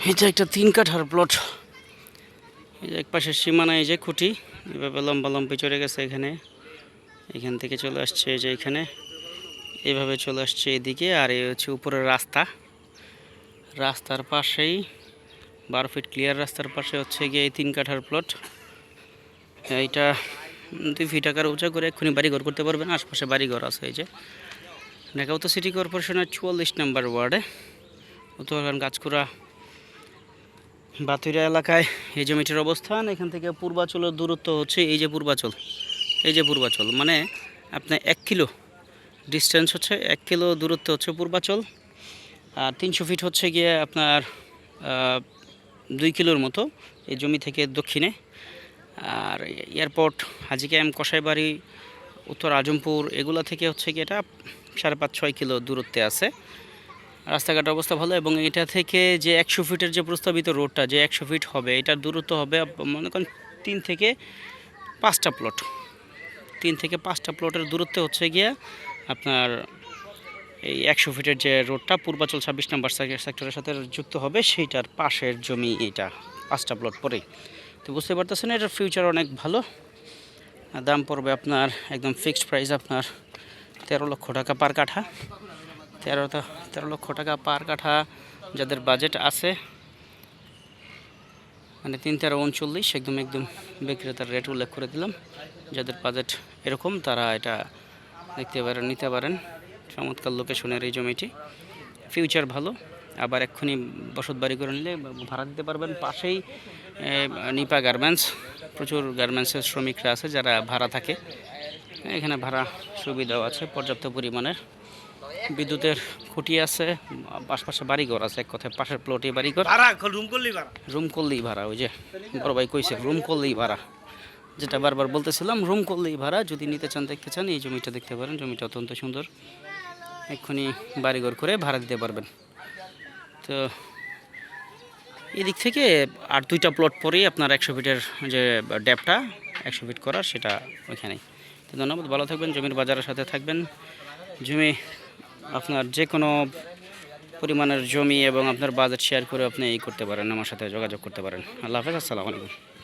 এটা একটা 3 কাঠার প্লট। এই যে এক পাশের সীমানা, এই যে খুঁটি এভাবে লম্বা লম্বি চলে গেছে এখানে, এখান থেকে চলে আসছে এই যে এখানে, এভাবে চলে আসছে এদিকে। আর এই হচ্ছে উপরের রাস্তা, রাস্তার পাশেই 12 ফিট ক্লিয়ার রাস্তার পাশে হচ্ছে গিয়ে এই 3 কাঠার প্লট। এইটা 2 ফিট আকার উঁচা করে এক্ষুনি বাড়িঘর করতে পারবেন। আশপাশে বাড়িঘর আছে। এই যে ঢাকা উত্তর সিটি কর্পোরেশনের 44 নম্বর ওয়ার্ডে উত্তরখান গাছকুড়া বাতুরিয়া এলাকায় এই জমিটির অবস্থান। এখান থেকে পূর্বাচলের দূরত্ব হচ্ছে এই যে পূর্বাচল, এই যে পূর্বাচল মানে আপনার 1 কিলো ডিস্টেন্স হচ্ছে, 1 কিলো দূরত্ব হচ্ছে পূর্বাচল। আর 300 ফিট হচ্ছে গিয়ে আপনার 2 কিলোর মতো এই জমি থেকে দক্ষিণে। আর এয়ারপোর্ট, হাজী ক্যাম্প, কসাইবাড়ি, উত্তর আজমপুর এগুলা থেকে হচ্ছে গিয়ে এটা 5.5-6 কিলো দূরত্বে আছে। রাস্তাঘাটের অবস্থা ভালো। এবং এটা থেকে যে 100 ফিটের যে প্রস্তাবিত রোডটা, যে 100 ফিট হবে, এটার দূরত্ব হবে মনে করেন 3 থেকে 5টা প্লট। 3 থেকে 5টা প্লটের দূরত্বে হচ্ছে গিয়ে আপনার এই 100 ফিটের যে রোডটা পূর্বাচল 26 নম্বর সেক্টরের সাথে যুক্ত হবে, সেইটার পাশের জমি এটা 5টা প্লট পরেই। তো বুঝতে পারতেছেন এটার ফিউচার অনেক ভালো। দাম পড়বে আপনার একদম ফিক্সড প্রাইস আপনার 13 লক্ষ টাকা পার কাঠা। 13 লক্ষ টাকা পার কাঠা যাদের বাজেট আছে, মানে 3-13-39 একদম বিক্রেতার রেট উল্লেখ করে দিলাম। যাদের বাজেট এরকম তারা এটা দেখতে পারেন, নিতে পারেন। চমৎকার লোকেশনের এই জমিটি, ফিউচার ভালো। আবার এক্ষুনি বসত বাড়ি করে নিলে ভাড়া দিতে পারবেন। পাশেই নিপা গার্মেন্টস, প্রচুর গার্মেন্টসের শ্রমিকরা আছে যারা ভাড়া থাকে। এখানে ভাড়া সুবিধাও আছে পর্যাপ্ত পরিমাণের। বিদ্যুতের খুঁটি আছে, আশপাশে বাড়িঘর আছে। এক কথায় পাশের প্লটে বাড়িঘর, রুম করলেই ভাড়া। ওই যে বড় ভাই কইছে রুম করলেই ভাড়া, যেটা বারবার বলতেছিলাম, রুম করলেই ভাড়া। যদি নিতে চান, দেখতে চান, এই জমিটা দেখতে পারেন। জমিটা অত্যন্ত সুন্দর, এক্ষুনি বাড়িঘর করে ভাড়া দিতে পারবেন। তো এদিক থেকে আর 2টা প্লট পরেই আপনার 100 ফিটের যে ড্যাপটা 100 ফিট করার, সেটা ওইখানেই। তো ধন্যবাদ, ভালো থাকবেন, জমির বাজারের সাথে থাকবেন। জমি আপনার যে কোনো পরিমাণের জমি এবং আপনার বাজেট শেয়ার করে আপনি এই করতে পারেন, আমার সাথে যোগাযোগ করতে পারেন। আল্লাহ হাফেজ, আসসালামু আলাইকুম।